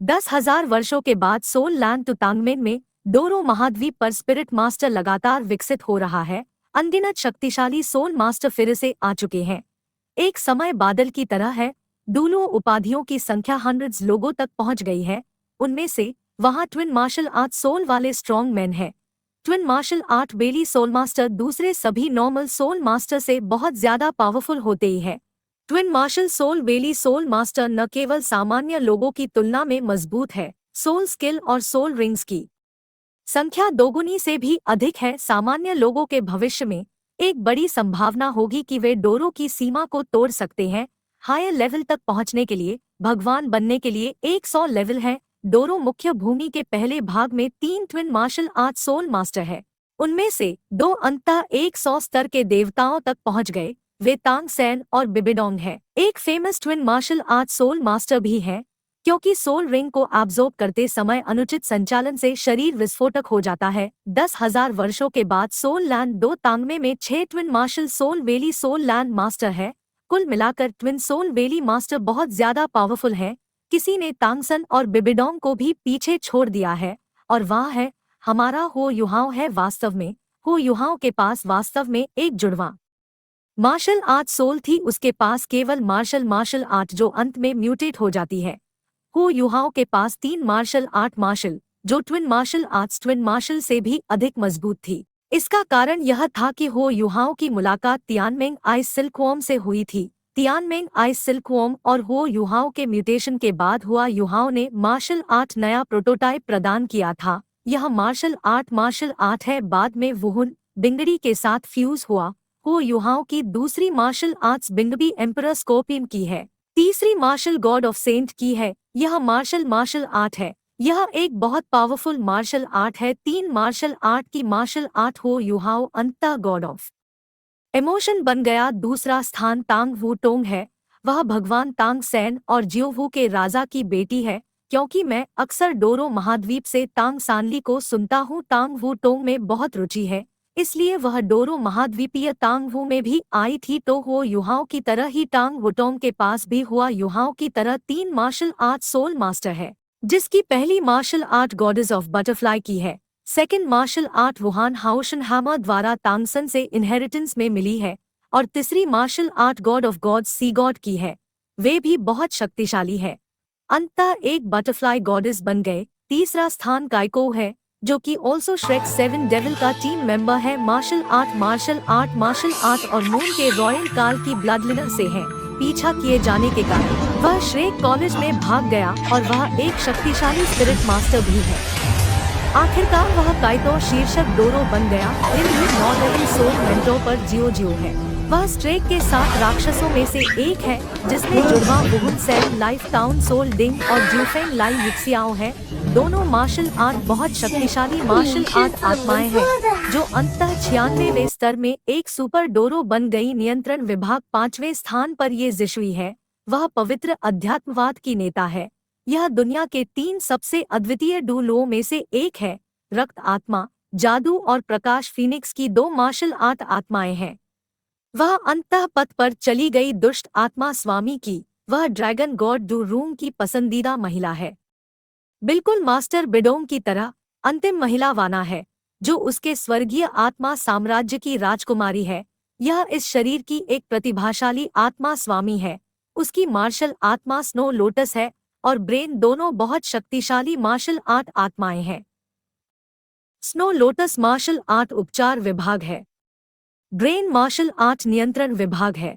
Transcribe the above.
10,000 वर्षों के बाद सोल लैंड टुतांगमेन में डोरो महाद्वीप पर स्पिरिट मास्टर लगातार विकसित हो रहा है। अनगिनत शक्तिशाली सोल मास्टर फिर से आ चुके हैं। एक समय बादल की तरह है। डूलो उपाधियों की संख्या हंड्रेड्स लोगों तक पहुंच गई है। उनमें से वहां ट्विन मार्शल आर्ट सोल वाले स्ट्रॉन्ग मैन हैं। ट्विन मार्शल आर्ट बेली सोल मास्टर दूसरे सभी नॉर्मल सोल मास्टर से बहुत ज्यादा पावरफुल होते ही है। ट्विन मार्शल सोल बेली सोल मास्टर न केवल सामान्य लोगों की तुलना में मजबूत है, सोल स्किल और सोल रिंग्स की संख्या दोगुनी से भी अधिक है। सामान्य लोगों के भविष्य में एक बड़ी संभावना होगी कि वे डोरो की सीमा को तोड़ सकते हैं। हायर लेवल तक पहुंचने के लिए भगवान बनने के लिए 100 लेवल है। डोरो मुख्य भूमि के पहले भाग में 3 twin martial art soul master है। उनमें से 2 अंततः 100 स्तर के देवताओं तक पहुंच गए। वे तांग सैन और बिबिडोंग है। एक famous twin martial art soul master भी है। क्योंकि सोल रिंग को एब्जॉर्ब करते समय अनुचित संचालन से शरीर विस्फोटक हो जाता है। 10,000 वर्षों के बाद सोल लैंड दो तांगमे में 6 ट्विन मार्शल सोल वेली सोल लैंड मास्टर है। कुल मिलाकर ट्विन सोल वेली मास्टर बहुत ज्यादा पावरफुल हैं। किसी ने तांगसन और बिबिडोंग को भी पीछे छोड़ दिया है। और वह है हमारा हो युहाओ है। वास्तव में हो युहाओ के पास वास्तव में एक जुड़वा मार्शल आर्ट सोल थी। उसके पास केवल मार्शल आर्ट जो अंत में म्यूटेट हो जाती है। हो युहाओं के पास 3 मार्शल आर्ट मार्शल जो twin martial arts twin martial से भी अधिक मजबूत थी। इसका कारण यह था कि हो युहाओं की मुलाकात तियानमेंग आइस सिल्कवॉर्म से हुई थी। तियानमेंग आइस सिल्कवॉर्म और हो युहाओं के म्यूटेशन के बाद हुआ युहाओं ने मार्शल आर्ट नया प्रोटोटाइप प्रदान किया था। यह मार्शल आर्ट है। बाद में वुहुन बिंगडी के साथ फ्यूज हुआ। हो युहाओं की दूसरी मार्शल आर्ट्स बिंगबी एम्परर स्कॉर्पियन की है। तीसरी मार्शल गॉड ऑफ सेंट की है। यह मार्शल आर्ट है। यह एक बहुत पावरफुल मार्शल आर्ट है। 3 मार्शल आर्ट की मार्शल आर्ट हो युहाओ अंततः गॉड ऑफ इमोशन बन गया। दूसरा स्थान तांग वू टोंग है। वह भगवान तांग सैन और जियोवू के राजा की बेटी है। क्योंकि मैं अक्सर डोरो महाद्वीप से तांग सानली को सुनता हूँ। तांग वू टोंग में बहुत रुचि है, इसलिए वह डोरो महाद्वीपीय तांग वू में भी आई थी। तो हो युहाओं की तरह ही टांग वुटोंग के पास भी हुआ युहाओं की तरह 3 मार्शल आर्ट सोल मास्टर है, जिसकी पहली martial art goddess of butterfly की है। सेकंड मार्शल आर्ट वुहान हाउशन हैमर द्वारा तांगसन से इनहेरिटेंस में मिली है। और तीसरी martial art god of gods sea god की है। वे भी बहुत शक्तिशाली है। अंततः एक बटरफ्लाई गॉडेस बन गए। तीसरा स्थान काइको है, जो कि ऑल्सो श्रेक 7 डेविल का टीम मेंबर है। मार्शल आर्ट और मून के रॉयल काल की ब्लडलाइन से है। पीछा किए जाने के कारण वह श्रेक कॉलेज में भाग गया और वह एक शक्तिशाली स्पिरिट मास्टर भी है। आखिरकार वह काइतो शीर्षक डोरो बन गया। नॉर्दर्न सोल मेंटोर पर जियो है। वह स्ट्रेक के 7 राक्षसों में से एक है, जिसमें जुड़वा वुहुन सैन लाइफ टाउन सोल डिंग और ज्यूफेंग लाई युक्सियाओ है। दोनों मार्शल आर्ट बहुत शक्तिशाली मार्शल आर्ट आत्माएं हैं, जो अंततः 96वें स्तर में एक सुपर डोरो बन गई। नियंत्रण विभाग 5वें स्थान पर ये जिशुई है। वह पवित्र अध्यात्मवाद की नेता है। यह दुनिया के 3 सबसे अद्वितीय डूलों में से एक है। रक्त आत्मा, जादू और प्रकाश फीनिक्स की 2 मार्शल आर्ट आत्माएं हैं। वह अंततः पथ पर चली गई दुष्ट आत्मा स्वामी की। वह ड्रैगन गॉड डू रूम की पसंदीदा महिला है, बिल्कुल मास्टर बिडोंग की तरह अंतिम महिला वाना है, जो उसके स्वर्गीय आत्मा साम्राज्य की राजकुमारी है। यह इस शरीर की एक प्रतिभाशाली आत्मा स्वामी है। उसकी मार्शल आत्मा स्नो लोटस है और ब्रेन दोनों बहुत शक्तिशाली मार्शल आर्ट आत्माएं हैं। स्नो लोटस मार्शल आर्ट उपचार विभाग है। ब्रेन मार्शल आर्ट नियंत्रण विभाग है।